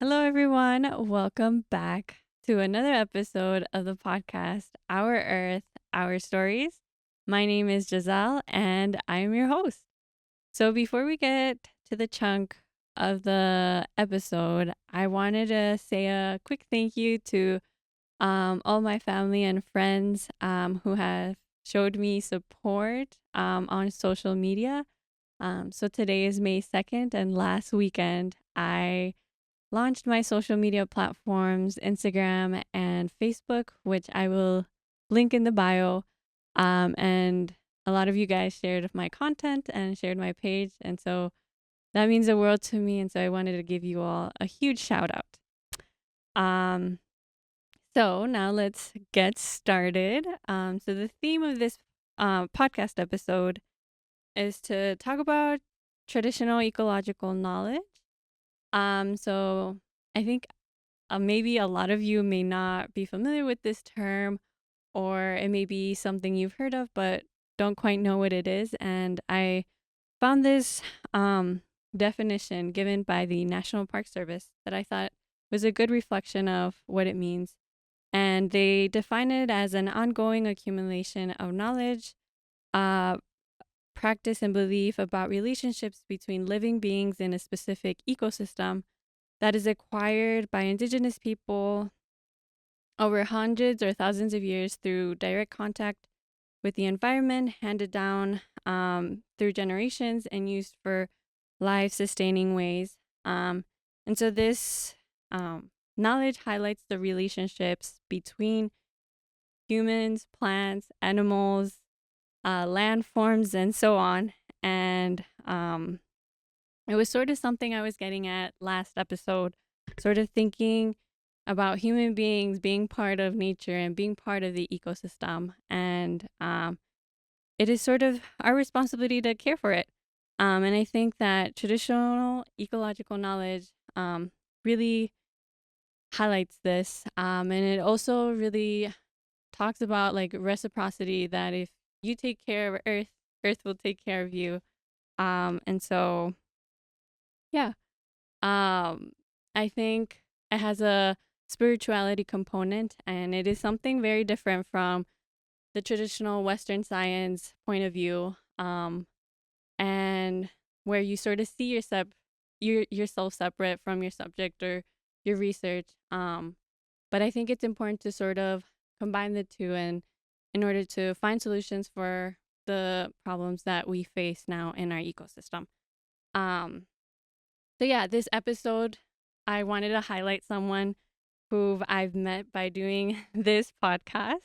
Hello, everyone. Welcome back to another episode of the podcast, Our Earth, Our Stories. My name is Giselle, and I am your host. So, before we get to the chunk of the episode, I wanted to say a quick thank you to all my family and friends who have showed me support on social media. So, today is May 2nd, and last weekend, I launched my social media platforms, Instagram and Facebook, which I will link in the bio. And a lot of you guys shared my content and shared my page. And so that means the world to me. And so I wanted to give you all a huge shout out. Um, so now let's get started. So the theme of this podcast episode is to talk about traditional ecological knowledge. So I think maybe a lot of you may not be familiar with this term, or it may be something you've heard of, but don't quite know what it is. And I found this definition given by the National Park Service that I thought was a good reflection of what it means. And they define it as an ongoing accumulation of knowledge, uh, practice, and belief about relationships between living beings in a specific ecosystem that is acquired by indigenous people over hundreds or thousands of years through direct contact with the environment, handed down through generations and used for life sustaining ways. And so this knowledge highlights the relationships between humans, plants, animals, landforms, and so on. And it was sort of something I was getting at last episode, sort of thinking about human beings being part of nature and being part of the ecosystem. And it is sort of our responsibility to care for it. And I think that traditional ecological knowledge really highlights this. And it also really talks about like reciprocity, that if you take care of Earth, Earth will take care of you. And so, yeah, I think it has a spirituality component, and it is something very different from the traditional Western science point of view, and where you sort of see yourself separate from your subject or your research. But I think it's important to sort of combine the two, and in order to find solutions for the problems that we face now in our ecosystem. Um, so yeah, this episode, I wanted to highlight someone who I've met by doing this podcast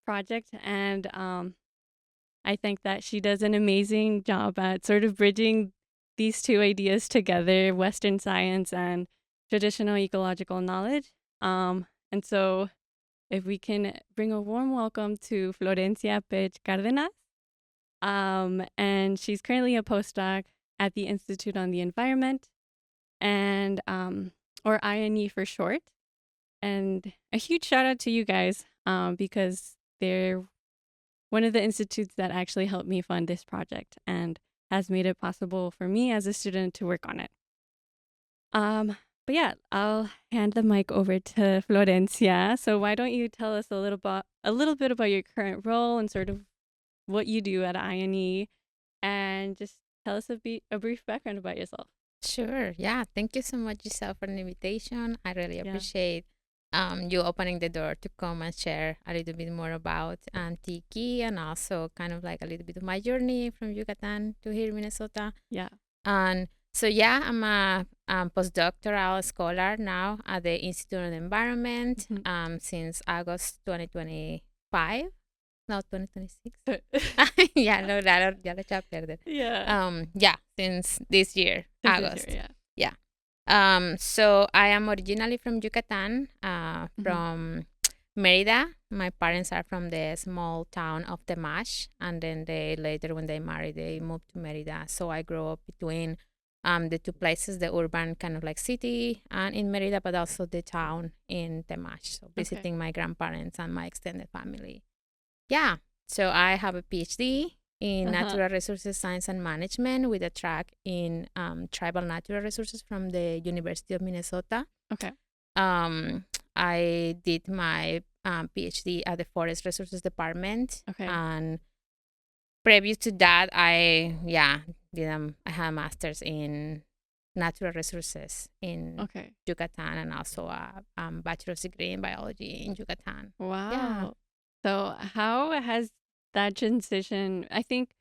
project, and I think that she does an amazing job at sort of bridging these two ideas together: Western science and traditional ecological knowledge. And so, if we can bring a warm welcome to Florencia Pech Cardenas. And she's currently a postdoc at the Institute on the Environment, and or INE for short. And a huge shout out to you guys, because they're one of the institutes that actually helped me fund this project and has made it possible for me as a student to work on it. But yeah, I'll hand the mic over to Florencia. So why don't you tell us a little bit about your current role and sort of what you do at INE, and just tell us a brief background about yourself. Sure. Yeah. Thank you so much, Giselle, for the invitation. I really Yeah. appreciate you opening the door to come and share a little bit more about Tiki, and also kind of like a little bit of my journey from Yucatan to here, Minnesota. Yeah. And so, yeah, I'm a postdoctoral scholar now at the Institute on the Environment since August 2025. No, 2026. Yeah, no, ya lo eché a perder. Yeah. Since this year, Since August. this year, Yeah. So I am originally from Yucatan, from Mérida. My parents are from the small town of Temash, and then they later, when they married, they moved to Mérida. So I grew up between the two places, the urban kind of like city and in Mérida, but also the town in Temash. So visiting my grandparents and my extended family. Yeah. So I have a PhD in natural resources science and management with a track in tribal natural resources from the University of Minnesota. Okay. I did my PhD at the Forest Resources Department. Okay. And previous to that, I had a master's in natural resources in Yucatan, and also a bachelor's degree in biology in Yucatan. Wow. Yeah. So how has that transition? I think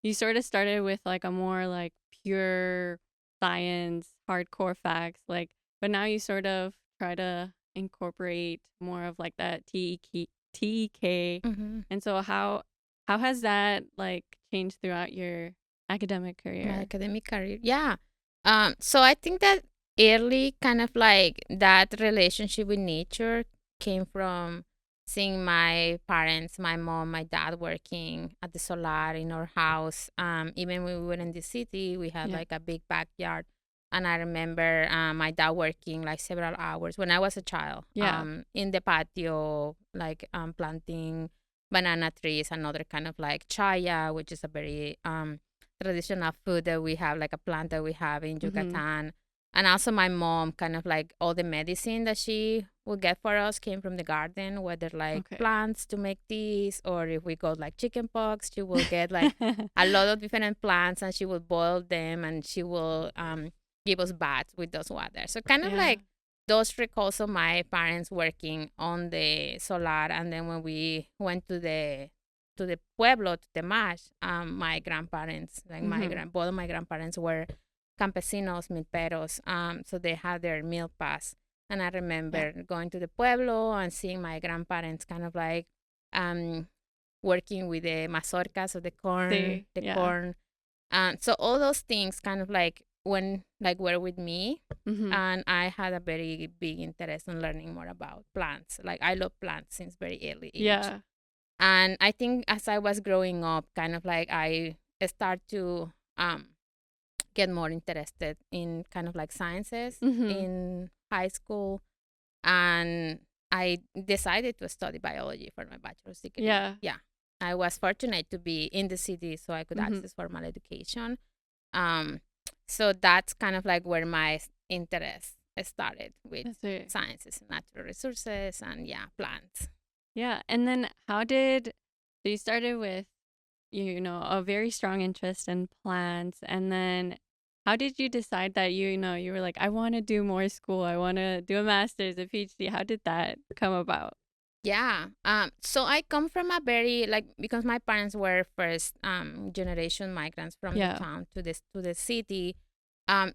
you sort of started with like a more like pure science, hardcore facts, like, but now you sort of try to incorporate more of like that TEK. Mm-hmm. And so how has that like changed throughout your academic My career? academic career. Yeah. So I think that early kind of like that relationship with nature came from seeing my parents, my mom, my dad working at the solar in our house. Even when we were in the city, we had like a big backyard. And I remember my dad working like several hours when I was a child. In the patio, like planting banana trees, another kind of like chaya, which is a very traditional food that we have, like a plant that we have in Yucatan. And also my mom, kind of like all the medicine that she would get for us came from the garden, whether like plants to make teas, or if we got like chicken pox, she will get like a lot of different plants and she will boil them and she will give us baths with those water. So kind of like those recalls of my parents working on the solar. And then when we went to the pueblo, to the marsh, my grandparents, like both of my grandparents were campesinos, milperos. So they had their meal pass. And I remember going to the pueblo and seeing my grandparents kind of like working with the mazorcas, so the corn, corn. So all those things kind of like were with me. And I had a very big interest in learning more about plants. Like I love plants since very early age. And I think as I was growing up, kind of like I start to get more interested in kind of like sciences in high school. And I decided to study biology for my bachelor's degree. Yeah. I was fortunate to be in the city so I could access formal education. So that's kind of like where my interest started with sciences, natural resources, and plants. Yeah. And then so you started with, a very strong interest in plants. And then how did you decide that, you were like, I want to do more school. I want to do a master's, a PhD. How did that come about? Yeah. So I come from a very because my parents were first generation migrants from the town to the city.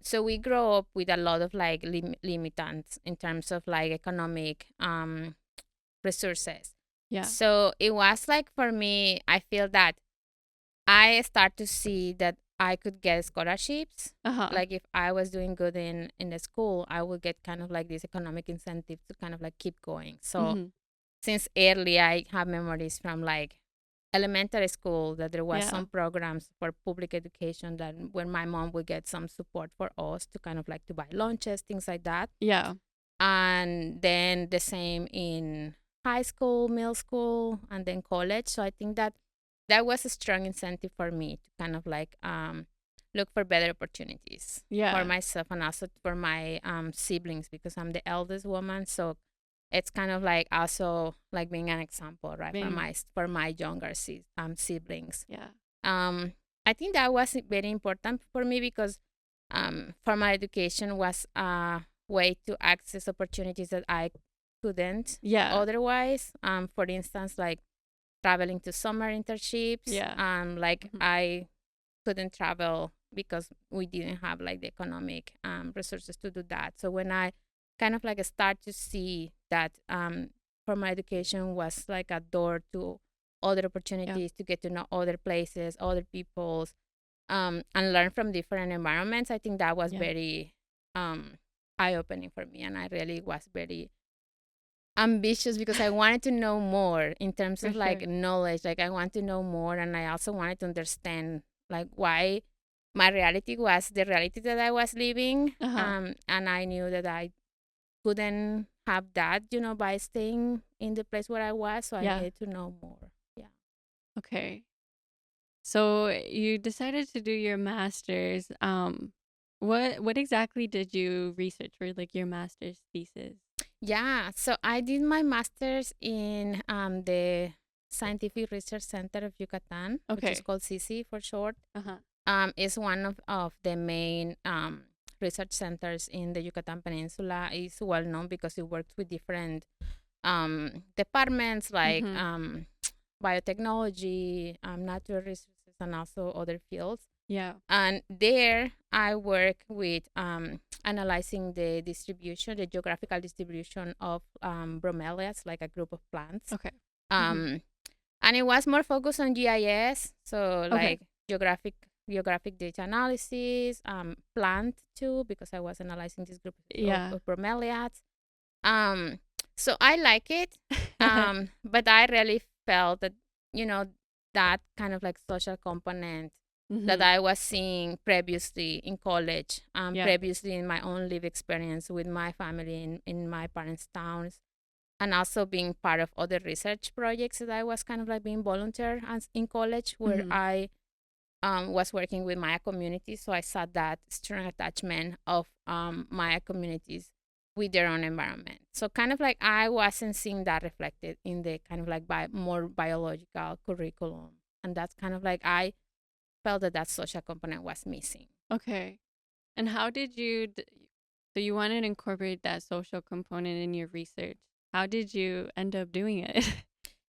So we grow up with a lot of like limitants in terms of like economic resources. Yeah. So it was like for me, I feel that I start to see that I could get scholarships. Like if I was doing good in the school, I would get kind of like this economic incentive to kind of like keep going. So since early, I have memories from like elementary school that there was some programs for public education that when my mom would get some support for us to kind of like to buy lunches, things like that. Yeah. And then the same in high school, middle school, and then college. So I think that was a strong incentive for me to kind of like look for better opportunities for myself and also for my siblings, because I'm the eldest woman. So it's kind of like also like being an example, right, for my younger siblings. Yeah. I think that was very important for me because formal education was a way to access opportunities that I couldn't otherwise. For instance, like traveling to summer internships. I couldn't travel because we didn't have like the economic resources to do that. So when I kind of like start to see that formal education was like a door to other opportunities to get to know other places, other peoples, and learn from different environments, I think that was very eye-opening for me. And I really was very ambitious because I wanted to know more in terms of like knowledge. Like I want to know more, and I also wanted to understand like why my reality was the reality that I was living. And I knew that I couldn't have that, by staying in the place where I was. So I needed to know more. Yeah. Okay. So you decided to do your master's. What exactly did you research for like your master's thesis? Yeah, so I did my master's in the Scientific Research Center of Yucatan, which is Okay. called CC for short. Uh-huh. Is one of the main research centers in the Yucatan Peninsula. It's well known because it works with different departments like Mm-hmm. biotechnology, natural resources, and also other fields. Yeah. And there I work with analyzing the distribution, the geographical distribution of bromeliads, like a group of plants. Okay. Mm-hmm. Um, and it was more focused on GIS, so Okay. like geographic data analysis, plant too, because I was analyzing this group Yeah. of bromeliads. Um, so I like it, but I really felt that you know that kind of like social component that Mm-hmm. I was seeing previously in college, Yeah. previously in my own live experience with my family in my parents' towns, and also being part of other research projects that I was kind of like being volunteer as in college, where Mm-hmm. I was working with Maya communities. So I saw that strong attachment of Maya communities with their own environment. So kind of like I wasn't seeing that reflected in the kind of like more biological curriculum, and that's kind of like I felt that that social component was missing. Okay. And how did you so you wanted to incorporate that social component in your research. How did you end up doing it?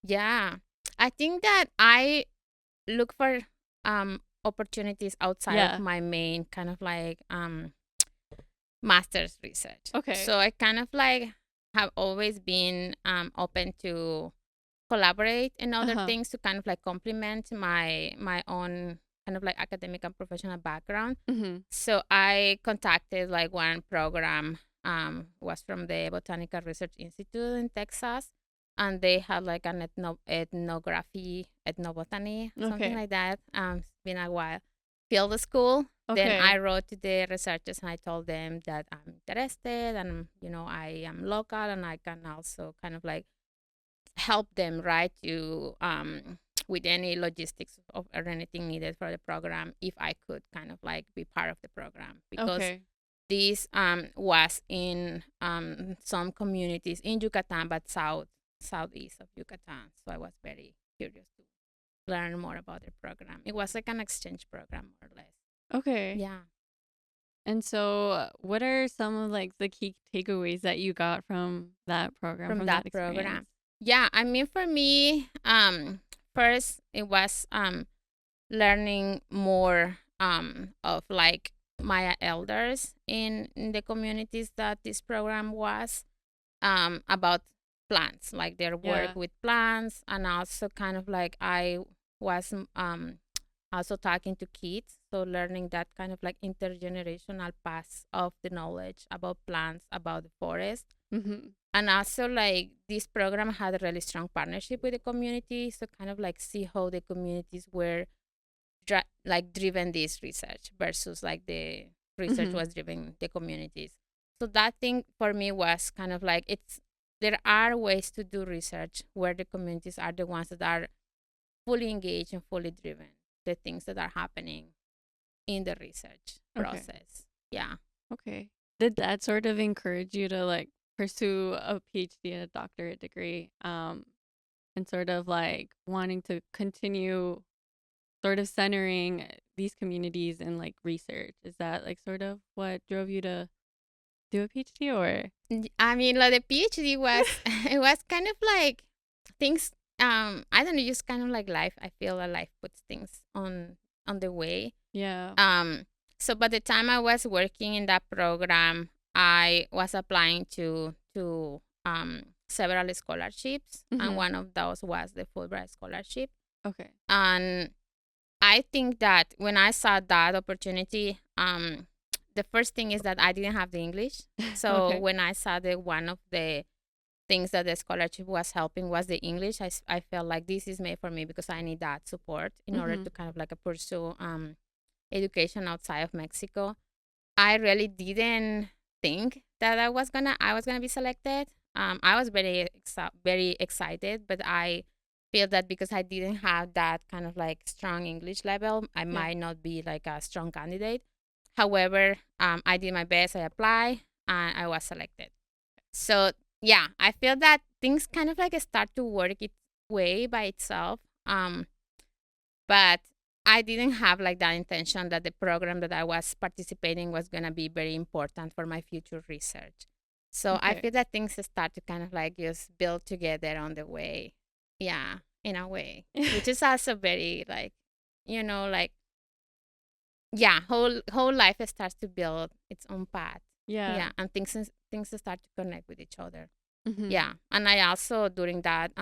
Yeah, I think that I look for opportunities outside of Yeah. my main kind of like master's research. Okay. So I kind of like have always been open to collaborate in other Uh-huh. things to kind of like complement my own kind of like academic and professional background. Mm-hmm. So I contacted like one program was from the Botanical Research Institute in Texas, and they had like an ethnobotany, something Okay. like that. It's been a while. Field school. Then I Okay. wrote to the researchers and I told them that I'm interested and I am local and I can also kind of like help them, right, to with any logistics or anything needed for the program if I could kind of like be part of the program, because Okay. this was in some communities in Yucatan, but southeast of Yucatan. So I was very curious to learn more about the program. It was like an exchange program, more or less. Okay. Yeah, And so what are some of like the key takeaways that you got from that program, from from that that experience? program. Yeah, I mean for me, first it was learning more of like Maya elders in the communities that this program was about plants, like their work Yeah. with plants, and also kind of like I was also talking to kids, so learning that kind of like intergenerational path of the knowledge about plants, about the forest. Mm-hmm. And also like this program had a really strong partnership with the community, so kind of like see how the communities were like driven this research versus like the research Mm-hmm. was driven the communities. So that thing for me was kind of like there are ways to do research where the communities are the ones that are fully engaged and fully driven the things that are happening in the research Okay. process. Yeah. Okay. Did that sort of encourage you to like pursue a PhD and a doctorate degree? And sort of like wanting to continue sort of centering these communities in like research. Is that like sort of what drove you to do a PhD or? I mean, like the PhD was it was kind of like things. I don't know, just kind of like life. I feel that life puts things on the way. Yeah. Um, so by the time I was working in that program, I was applying to several scholarships, and Mm-hmm. one of those was the Fulbright scholarship. Okay. And I think that when I saw that opportunity, the first thing is that I didn't have the English. So Okay. when I saw that one of the things that the scholarship was helping was the English, I felt like this is made for me because I need that support in order Mm-hmm. to kind of like pursue education outside of Mexico. I really didn't think that I was gonna be selected. I was very excited, but I feel that because I didn't have that kind of like strong English level, I Yeah. might not be like a strong candidate. However, I did my best. I applied and I was selected. So yeah, I feel that things kind of like start to work its way by itself. But I didn't have like that intention that the program that I was participating was gonna be very important for my future research. So I Okay. feel that things start to kind of like just build together on the way. Yeah, in a way. Which is also very like, like yeah, whole life starts to build its own path. Yeah. Yeah, and things start to connect with each other. Mm-hmm. Yeah, and I also during that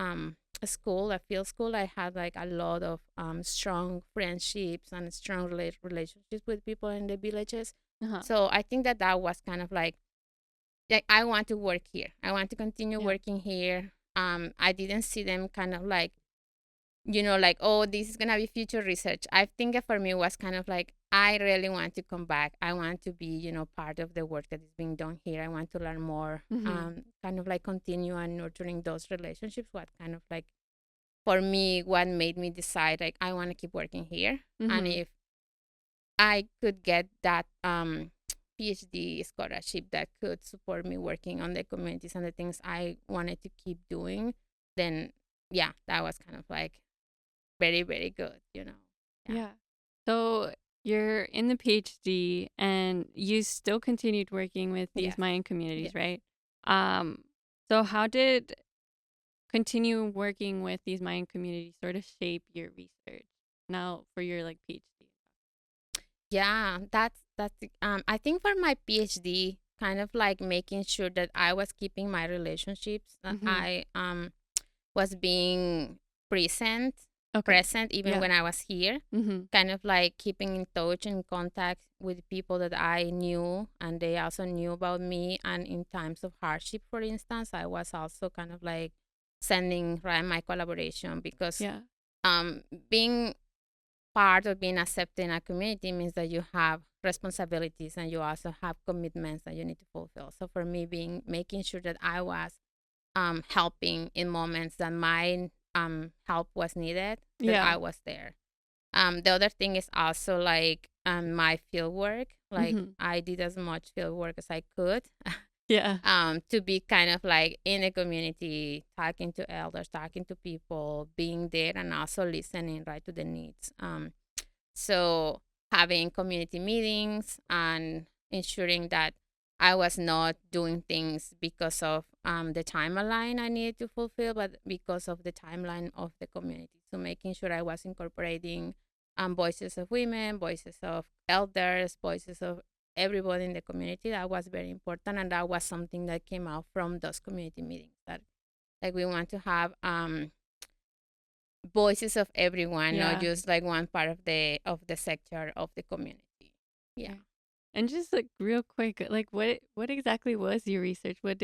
school, a field school, I had like a lot of strong friendships and strong relationships with people in the villages. Uh-huh. So I think that that was kind of like I want to work here. I want to continue Yeah. working here. I didn't see them kind of like like, oh, this is gonna be future research. I think for me it was kind of like I really want to come back. I want to be, part of the work that is being done here. I want to learn more. Mm-hmm. Kind of like continue and nurturing those relationships. What kind of like for me, what made me decide like I want to keep working here. And Mm-hmm. if I could get that PhD scholarship that could support me working on the communities and the things I wanted to keep doing, then yeah, that was kind of like very, very good. Yeah. Yeah. So you're in the PhD and you still continued working with these Yes. Mayan communities, Yes. right? Um, so how did continue working with these Mayan communities sort of shape your research now for your like PhD? Yeah. I think for my PhD, kind of like making sure that I was keeping my relationships, that Mm-hmm. I was being present, Okay. present even Yeah. when I was here. Mm-hmm. Kind of like keeping in touch and contact with people that I knew and they also knew about me. And in times of hardship, for instance, I was also kind of like sending right my collaboration because Yeah. um being part of being accepted in a community means that you have responsibilities and you also have commitments that you need to fulfill. So for me, being making sure that I was helping in moments that my help was needed, that Yeah. I was there. The other thing is also like my field work. Like Mm-hmm. I did as much field work as I could Yeah. to be kind of like in the community, talking to elders, talking to people, being there, and also listening right to the needs. So having community meetings and ensuring that I was not doing things because of the timeline I needed to fulfill, but because of the timeline of the community. So making sure I was incorporating voices of women, voices of elders, voices of everybody in the community. That was very important, and that was something that came out from those community meetings. That like we want to have voices of everyone, not Yeah. just like one part of the sector of the community. Yeah. Okay. And just like real quick, like what exactly was your research? What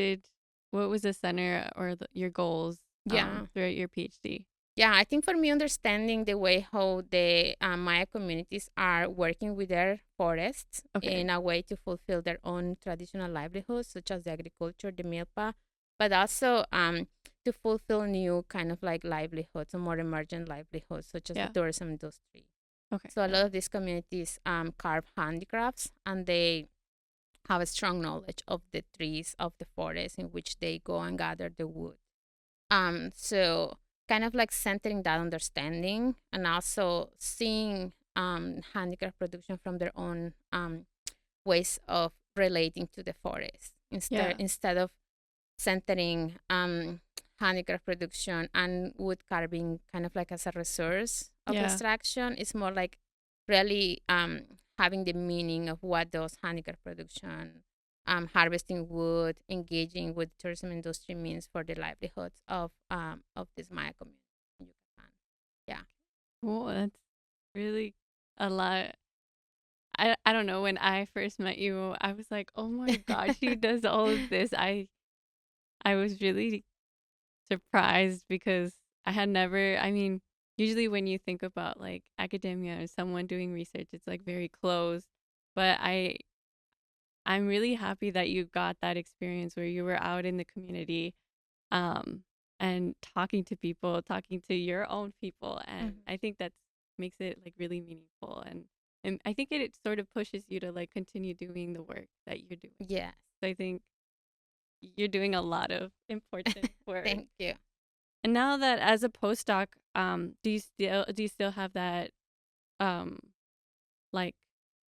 was the center or your goals Yeah. throughout your PhD? Yeah, I think for me, understanding the way how the Maya communities are working with their forests Okay. in a way to fulfill their own traditional livelihoods, such as the agriculture, the milpa, but also to fulfill new kind of like livelihoods, more emergent livelihoods, such as the Yeah. tourism industry. Okay. So a Yeah. lot of these communities carve handicrafts, and they have a strong knowledge of the trees of the forest in which they go and gather the wood. So kind of like centering that understanding and also seeing handicraft production from their own ways of relating to the forest instead Yeah. instead of centering handicraft production and wood carving kind of like as a resource of Yeah. extraction. It's more like really having the meaning of what those handicraft production, harvesting wood, engaging with the tourism industry means for the livelihoods of this Maya community in Yucatan. Yeah. Cool. That's really a lot. I don't know. When I first met you, I was like, oh my gosh, she does all of this. I was really surprised because I had never, I mean, usually when you think about like academia or someone doing research, it's like very close. But I'm really happy that you got that experience where you were out in the community. Um and talking to people, talking to your own people. And Mhm. I think that makes it like really meaningful. And I think it sort of pushes you to like continue doing the work that you're doing. Yes. So I think you're doing a lot of important work. Thank you. And now that as a postdoc, do you still have that um like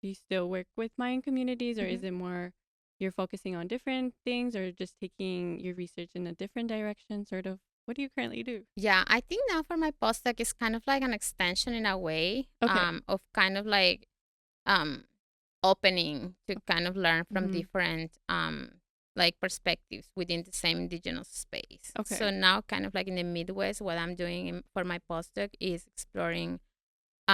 do you still work with Mayan communities, or is Mhm. it more you're focusing on different things or just taking your research in a different direction sort of? What do you currently do? Yeah, I think now for my postdoc is kind of like an extension in a way, Okay. of kind of like um opening to kind of learn from Mhm. different like perspectives within the same indigenous space. So Okay. now kind of like in the Midwest, what I'm doing for my postdoc is exploring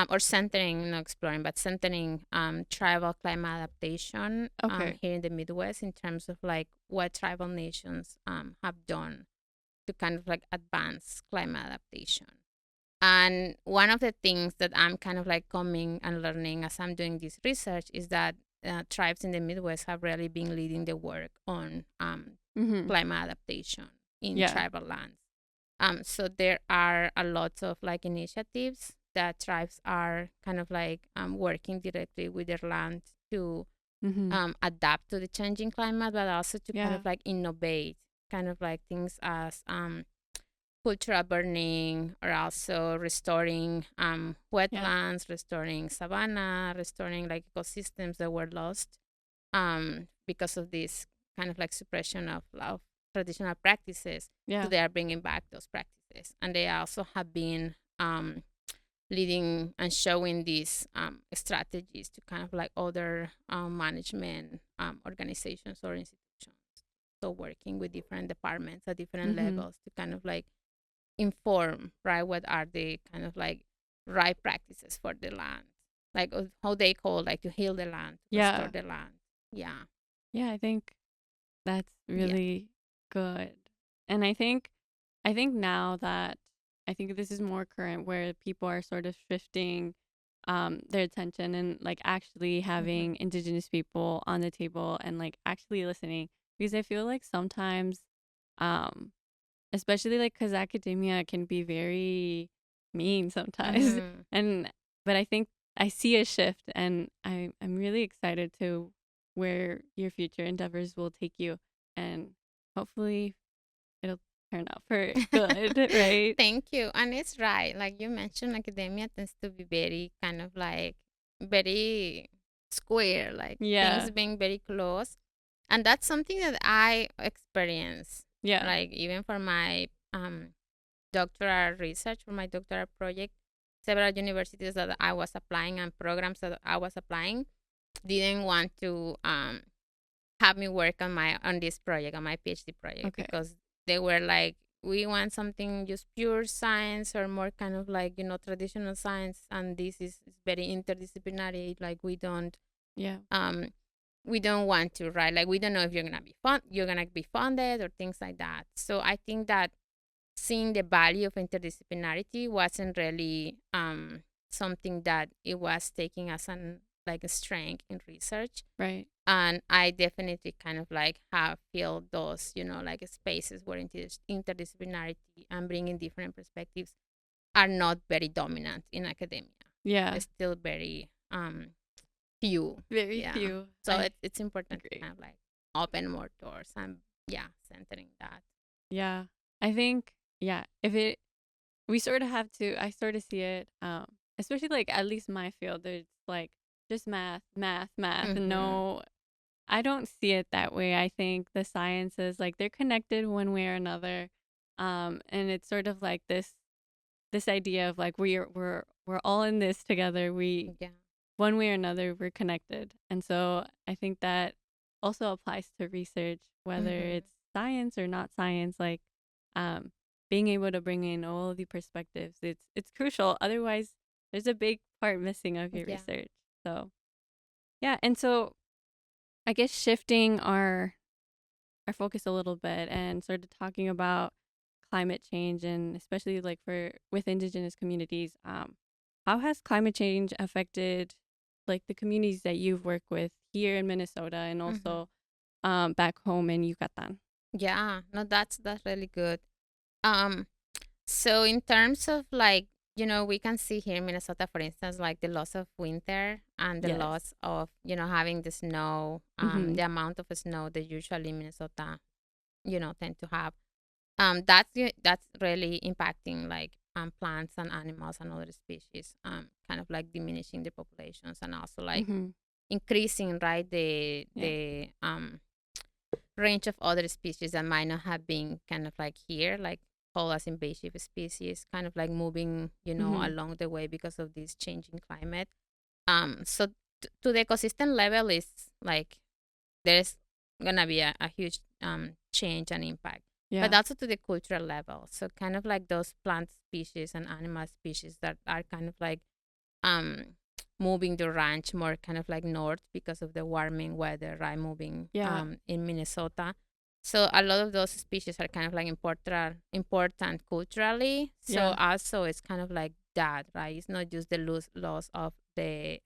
or centering, not exploring, but centering tribal climate adaptation Okay. here in the Midwest in terms of like what tribal nations have done to kind of like advance climate adaptation. And one of the things that I'm kind of like coming and learning as I'm doing this research is that tribes in the Midwest have really been leading the work on Mhm. climate adaptation in Yeah. tribal lands. So there are a lot of like initiatives that tribes are kind of like working directly with their land to Mhm. adapt to the changing climate, but also to kind Yeah. of like innovate, kind of like things as cultural burning, or also restoring Yeah. wetlands, restoring savanna, restoring like ecosystems that were lost because of this kind of like suppression of traditional practices. So Yeah. they are bringing back those practices, and they also have been leading and showing these strategies to kind of like other management organizations or institutions. So working with different departments at different Mhm. levels to kind of like inform, right, what are the kind of like right practices for the land, like how they call like to heal the land, restore Yeah. the land. Yeah. Yeah, I think that's Yeah. really good. And I think now that I think this is more current where people are sort of shifting their attention and like actually Mm-hmm. having indigenous people on the table and like actually listening, because I feel like sometimes um especially like cuz academia can be very mean sometimes Mm-hmm. and but I think I see a shift, and I'm really excited to where your future endeavors will take you, and hopefully it'll turn out for good, right? Thank you. And it's right. Like you mentioned, academia tends to be very kind of like very square, like things Yeah. being very close. And that's something that I experience, Yeah. like even for my doctoral research, for my doctoral project, several universities that I was applying and programs that I was applying didn't want to have me work on this project, on my PhD project, Okay. because they were like, we want something just pure science or more kind of like traditional science, and this is very interdisciplinary. Like Yeah. um we don't want to, right? Like we don't know if you're gonna be funded or things like that. So I think that seeing the value of interdisciplinarity wasn't really something that it was taking as an like a strength in research. Right. And I definitely kind of like have feel those, like spaces where interdisciplinarity and bringing different perspectives are not very dominant in academia. Yeah. It's still very few. Very Yeah. few. So I it's important to agree. kind of like open more doors and yeah, centering that. Yeah. I think yeah, if it we sort of have to I sort of see it especially like at least my field there's like just math, math, math, and Mm-hmm. no, I don't see it that way. I think the sciences like they're connected one way or another. And it's sort of like this idea of like we're all in this together. We Yeah. one way or another we're connected. And so I think that also applies to research, whether Mm-hmm. it's science or not science, like um being able to bring in all of the perspectives. It's crucial. Otherwise there's a big part missing of your Yeah. research. So yeah, and so I guess shifting our focus a little bit and sort of talking about climate change, and especially like for with indigenous communities, how has climate change affected like the communities that you've worked with here in Minnesota and Mm-hmm. also back home in Yucatan? Yeah. No, that's really good. Um, so in terms of like, we can see here in Minnesota, for instance, like the loss of winter and the Yes. loss of, having the snow, Mm-hmm. the amount of snow that usually Minnesota, tend to have. That's really impacting like plants and animals and other species, kind of like diminishing the populations and also like Mm-hmm. increasing, right, the Yeah. the range of other species that might not have been kind of like here, like called as invasive species, kind of like moving, Mm-hmm. along the way because of this changing climate. So to the ecosystem level is like there's gonna be a huge change and impact. But Yeah. also to the cultural level. So kind of like those plant species and animal species that are kind of like um moving the ranch more kind of like north because of the warming weather, right? Moving Yeah. in Minnesota. So a lot of those species are kind of like important culturally. So Yeah. also it's kind of like that, right? It's not just the loss of the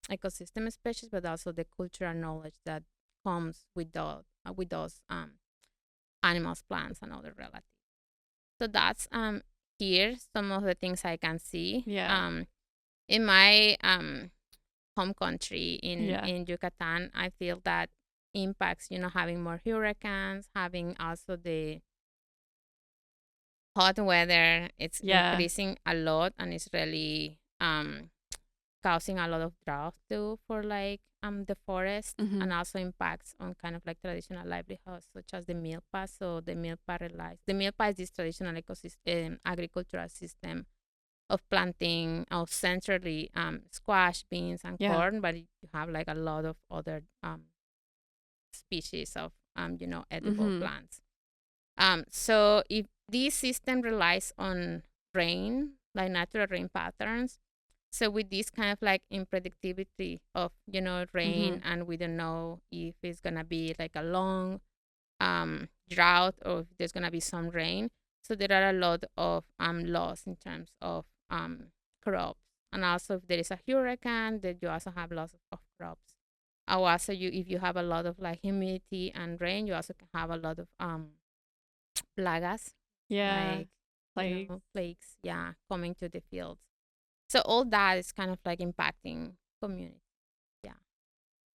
ecosystem species, but also the cultural knowledge that comes with those animals, plants, and other relatives. So that's here some of the things I can see. Yeah. In my home country Yeah. in Yucatan, I feel that impacts, having more hurricanes, having also the hot weather. It's Yeah. increasing a lot, and it's really causing a lot of drought too for like the forest, Mm-hmm. and also impacts on kind of like traditional livelihoods such as the milpa. So the milpa is this traditional ecosystem agricultural system of planting of centrally squash, beans, and Yeah. corn, but you have like a lot of other species of edible Mm-hmm. plants. So if this system relies on rain, like natural rain patterns, so with this kind of like unpredictability of Mm-hmm. rain, and we don't know if it's gonna be like a long drought or if there's gonna be some rain. So there are a lot of loss in terms of crops, and also if there is a hurricane, then you also have loss of crops. Or also you if you have a lot of like humidity and rain, you also can have a lot of plagas, Yeah. like Like, plagues, yeah, coming to the fields. So all that is kind of like impacting community. Yeah.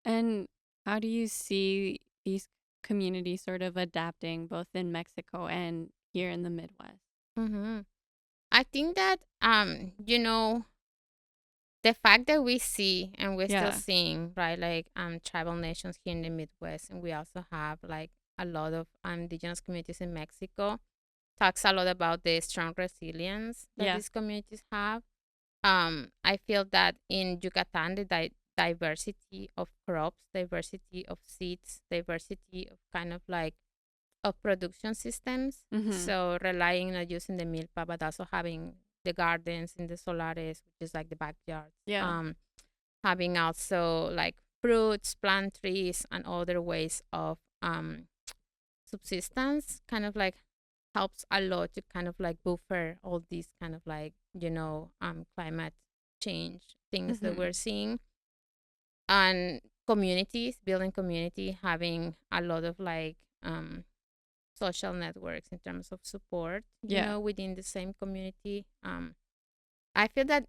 and how do you see these communities sort of adapting both in Mexico and here in the Midwest? Mm-hmm. I think that the fact that we see and we're still Yeah. seeing, right, like tribal nations here in the Midwest, and we also have like a lot of indigenous communities in Mexico, talks a lot about the strong resilience that Yeah. these communities have. I feel that in Yucatan, the diversity of crops, diversity of seeds, diversity of kind of like of production systems. Mm-hmm. So relying not using the milpa, but also having the gardens in the solares, which is like the backyards. Yeah. Having also like fruits, plant trees, and other ways of subsistence, kind of like helps a lot to kind of like buffer all these kind of like climate change things that Mm-hmm. we're seeing, and communities building community, having a lot of like social networks in terms of support, Yeah. within the same community. I feel that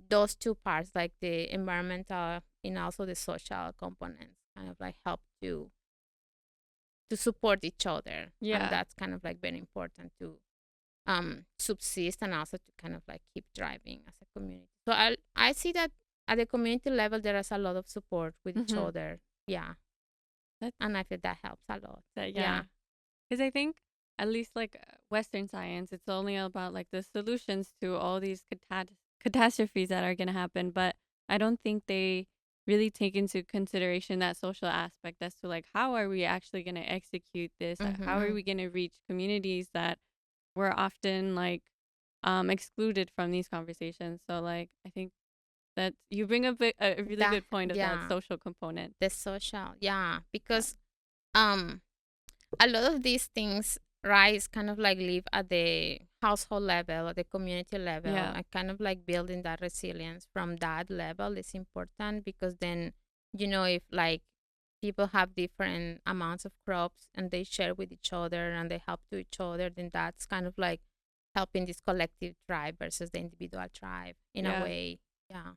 those two parts, like the environmental and also the social components, kind of like help to support each other, and Yeah. that's kind of like very important to subsist and also to kind of like keep driving as a community. So I see that at the community level there is a lot of support with each Mm-hmm. other. Yeah, That's and I feel that helps a lot. that. Yeah. Yeah. Because I think at least like Western science, it's only about like the solutions to all these catastrophes that are going to happen. But I don't think they really take into consideration that social aspect as to like how are we actually going to execute this? How are Mm-hmm. we going to reach communities that were often like excluded from these conversations? So like I think that you bring up a really That good point of that yeah, social component. the social, yeah, Yeah. because um a lot of these things, right, is kind of like live at the household level, at the community level, Yeah. and kind of like building that resilience from that level is important, because then if like people have different amounts of crops and they share with each other and they help to each other, then that's kind of like helping this collective tribe versus the individual tribe in a Yeah. way. Yeah.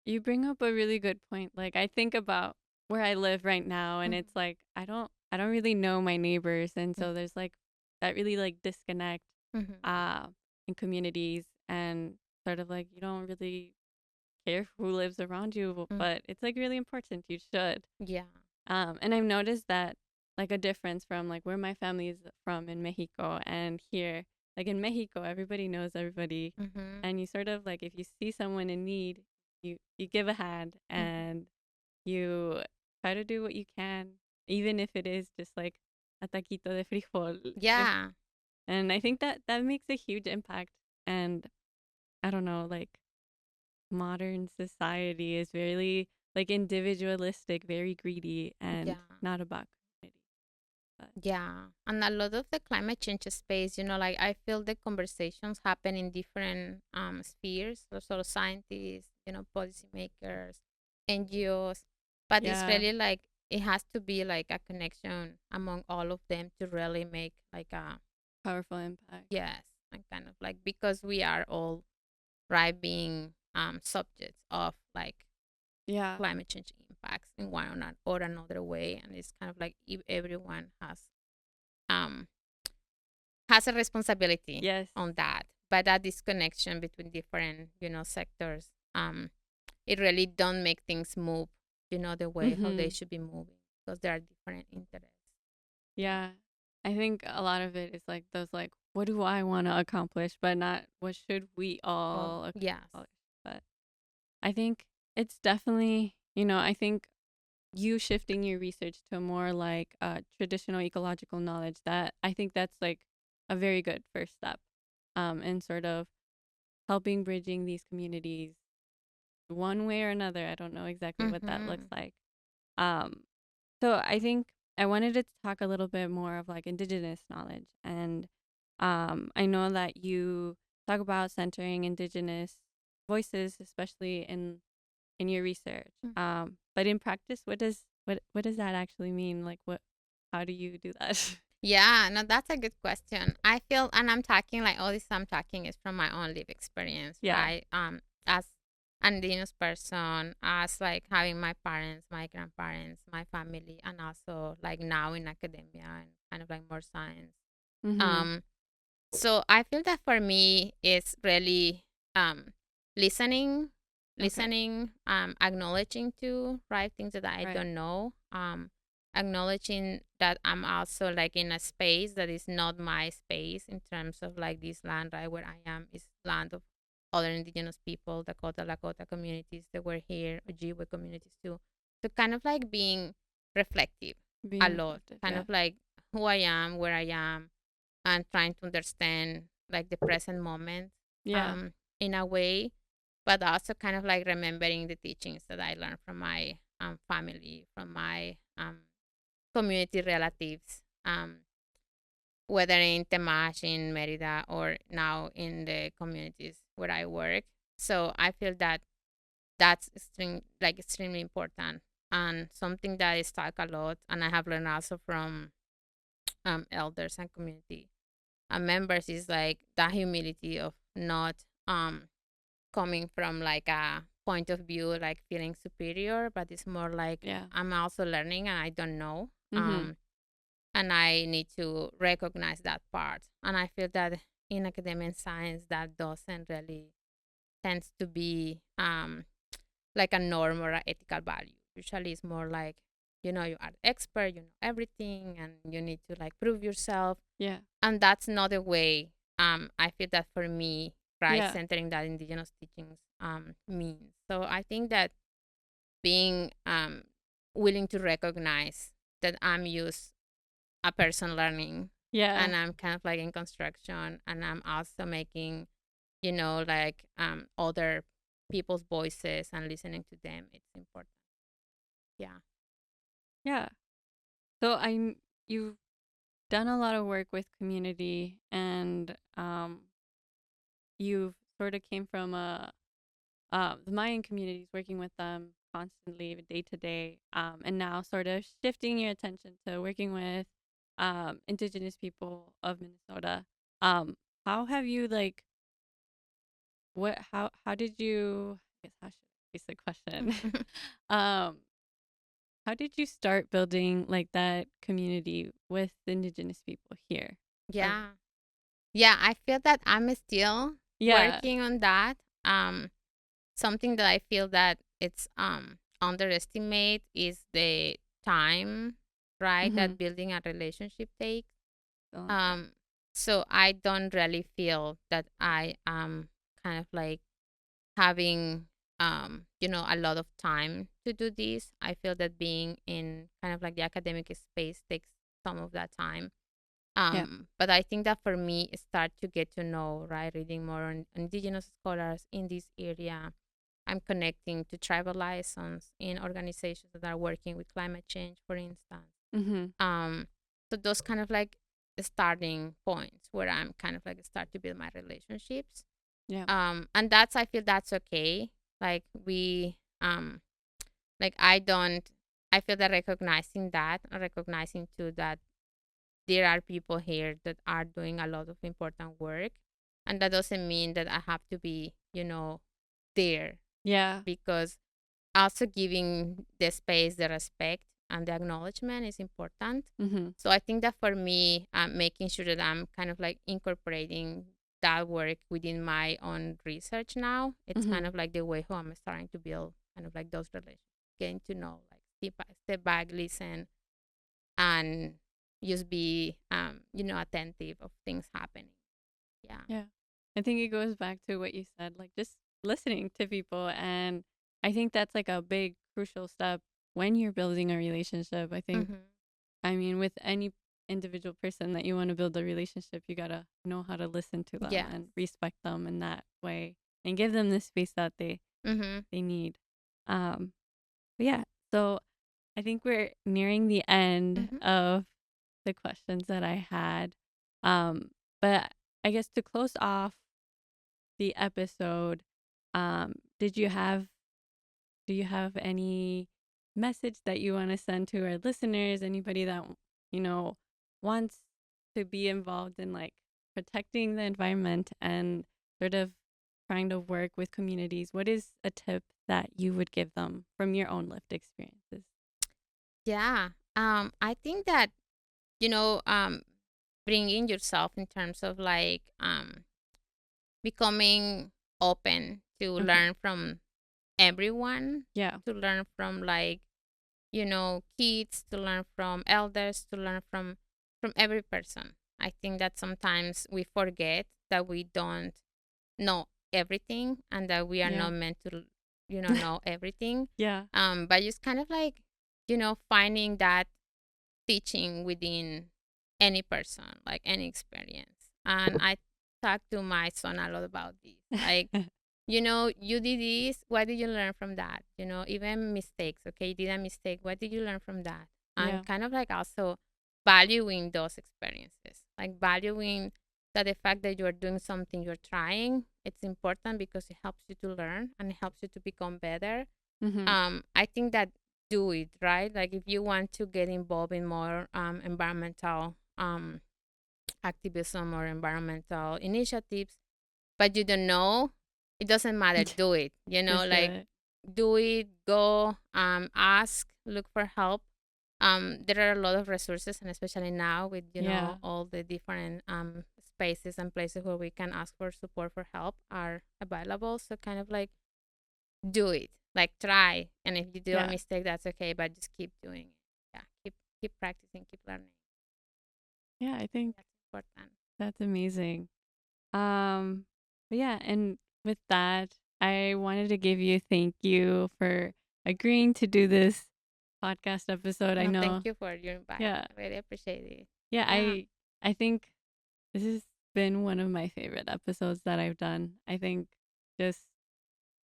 You bring up a really good point. Like I think about where I live right now and Mhm. it's like I don't really know my neighbors, and so there's like that really like disconnect Mhm. uh in communities, and sort of like you don't really care who lives around you, Mhm. but it's like really important. You should. Yeah. And I've noticed that like a difference from like where my family is from in Mexico and here. Like in Mexico, everybody knows everybody, Mhm. and you sort of like if you see someone in need, you give a hand Mhm. and you try to do what you can, even if it is just like a taquito de frijol. Yeah. And I think that that makes a huge impact. And I don't know, like modern society is very like individualistic, very greedy, and Yeah. not about community. But Yeah, and a lot of the climate change space, like I feel the conversations happen in different spheres, so sort of scientists, policymakers, NGOs, but it's yeah, really like it has to be like a connection among all of them to really make like a powerful impact. yes, and kind of like because we are all right being subjects of like Yeah, climate change impacts in one or another way, and it's kind of like if everyone um has a responsibility yes, on that. But that disconnection between different, sectors, it really don't make things move, the way how they mm-hmm. should be moving because there are different interests. Yeah. Yeah. I think a lot of it is like those like what do I want to accomplish, but not what should we Well, all yes. accomplish. But I think it's definitely, I think you shifting your research to more like traditional ecological knowledge, that I think that's like a very good first step in sort of helping bridging these communities one way or another. I don't know exactly what that looks Mm-hmm. like. Um, so I think I wanted to talk a little bit more of like indigenous knowledge, and I know that you talk about centering indigenous voices, especially in your research. But in practice, what does that actually mean? Like, what? How do you do that? Yeah, no, that's a good question. I feel, and I'm talking like all this I'm talking is from my own life experience, Yeah. right? As an indigenous person, as like having my parents, my grandparents, my family, and also like now in academia and kind of like more science. Mhm. Um, so I feel that for me it's really um listening, Okay. acknowledging too, right? Things that I Right. don't know. Acknowledging that I'm also like in a space that is not my space in terms of like this land, right? Where I am is land of other indigenous people, Dakota, Lakota communities that were here, Ojibwe communities too. So kind of like being reflective a Being lot, reflective. kind Yeah. of like who I am, where I am, and trying to understand like the present moment Yeah. um in a way, but also kind of like remembering the teachings that I learned from my family, from my community relatives, whether in Temash, in Merida, or now in the communities where I work. So I feel that that's extremely important and something that is taught a lot, and I have learned also from elders and community members is like that humility of not coming from like a point of view like feeling superior, but it's more like Yeah. I'm also learning and I don't know, Mhm. and I need to recognize that part. And I feel that in academic science that doesn't really tends to be like a norm or an ethical value. Usually it's more like, you are expert, you know everything, and you need to like prove yourself. Yeah. And that's not the way I feel that for me, right, Yeah. centering that indigenous teachings means. So I think that being willing to recognize that I'm used a person learning Yeah. and I'm kind of like in construction and I'm also making, like other people's voices and listening to them. It's important. Yeah. Yeah. So you've done a lot of work with community, and you've sort of came from the Mayan communities, working with them constantly day to day, and now sort of shifting your attention to working with indigenous people of Minnesota. How have you like what how did you I guess how should I phrase the question? um how did you start building like that community with the indigenous people here? Or Yeah. Yeah, I feel that I'm still yeah. working on that. Something that I feel that it's underestimate is the time, right, Mm-hmm. that building a relationship takes. So, Um, so I don't really feel that I am kind of like having a lot of time to do this. I feel that being in kind of like the academic space takes some of that time. yeah. But I think that for me, start to get to know, right, reading more on indigenous scholars in this area. I'm connecting to tribal liaisons in organizations that are working with climate change, for instance. Mm-hmm. Um, so those kind of like the starting points where I'm kind of like start to build my relationships. Yeah. And that's I feel that's okay. Like we like I feel that recognizing that and recognizing too that there are people here that are doing a lot of important work, and that doesn't mean that I have to be there, Yeah. because also giving the space, the respect, and the acknowledgement is important. Mm-hmm. So I think that for me, making sure that I'm kind of like incorporating that work within my own research now, it's Mm-hmm. kind of like the way how I'm starting to build kind of like those relationships, getting to know, like step back, listen, and just be attentive of things happening. Yeah. Yeah. I think it goes back to what you said, like just listening to people. And I think that's like a big crucial step when you're building a relationship. I think, Mm-hmm. I mean, with any individual person that you want to build a relationship, you got to know how to listen to them Yes. and respect them in that way and give them the space that Mm-hmm. they need. Um, but yeah, so I think we're nearing the end Mm-hmm. of the questions that I had. But I guess to close off the episode, did you have do you have any message that you want to send to our listeners? Anybody that you know wants to be involved in like protecting the environment and sort of trying to work with communities? What is a tip that you would give them from your own lived experiences? Yeah. I think that you know um bringing yourself in terms of like becoming open to Okay. learn from everyone, Yeah. to learn from like kids, to learn from elders, to learn from every person. I think that sometimes we forget that we don't know everything, and that we are Yeah. not meant to know everything. Yeah. But just kind of like finding that teaching within any person, like any experience. And I talk to my son a lot about this. Like, you did this, what did you learn from that? Even mistakes, okay? You did a mistake, what did you learn from that? Yeah. And kind of like also valuing those experiences, like valuing that the fact that you are doing something, you're trying, it's important because it helps you to learn and it helps you to become better. Mhm. I think that do it right. Like if you want to get involved in more environmental activism or environmental initiatives, but you don't know, it doesn't matter. Do it. Just do Like it. do it. Go. Ask. Look for help. There are a lot of resources, and especially now with Yeah. all the different spaces and places where we can ask for support for help are available. So kind of like do it, like try, and if you do a Yeah. mistake, that's okay, but just keep doing it. Yeah, keep practicing, keep learning. Yeah, I think That's important. that's amazing. But yeah, and with that, I wanted to give you thank you for agreeing to do this podcast episode. I No, thank know. you for your invite. Yeah. I really appreciate it. Yeah, Yeah. I think this has been one of my favorite episodes that I've done. I think just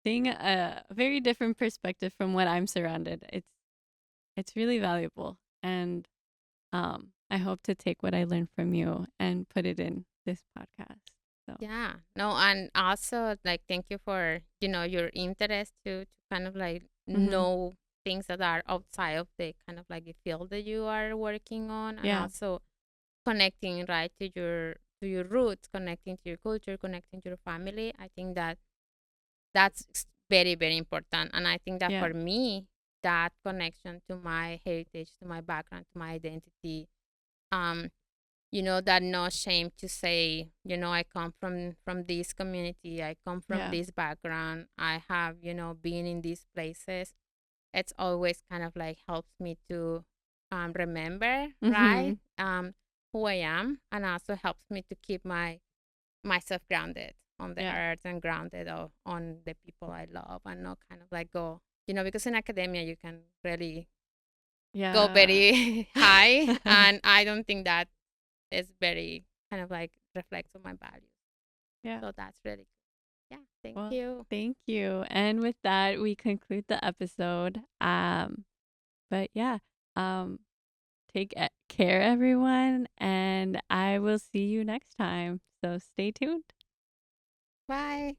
seeing a very different perspective from what I'm surrounded. It's really valuable, and I hope to take what I learned from you and put it in this podcast. So, Yeah. No, and also like thank you for your interest to kind of like Mm-hmm. know things that are outside of the kind of like the field that you are working on, and Yeah. also connecting right to your roots, connecting to your culture, connecting to your family. I think that that's very, very important. And I think that Yeah. for me, that connection to my heritage, to my background, to my identity, um, that no shame to say, I come from this community, I come from Yeah. this background, I have, been in these places. It's always kind of like helps me to remember, Mm-hmm. right? Who I am, and also helps me to keep myself grounded on the Yeah. earth and grounded on the people I love, and not kind of like go, because in academia you can really go Yeah. very high, and I don't think that is very kind of like reflects on my values. Yeah. So that's really good. Yeah, thank Well, you. thank you. And with that, we conclude the episode. But yeah, um, take care, everyone, and I will see you next time. So stay tuned. Bye.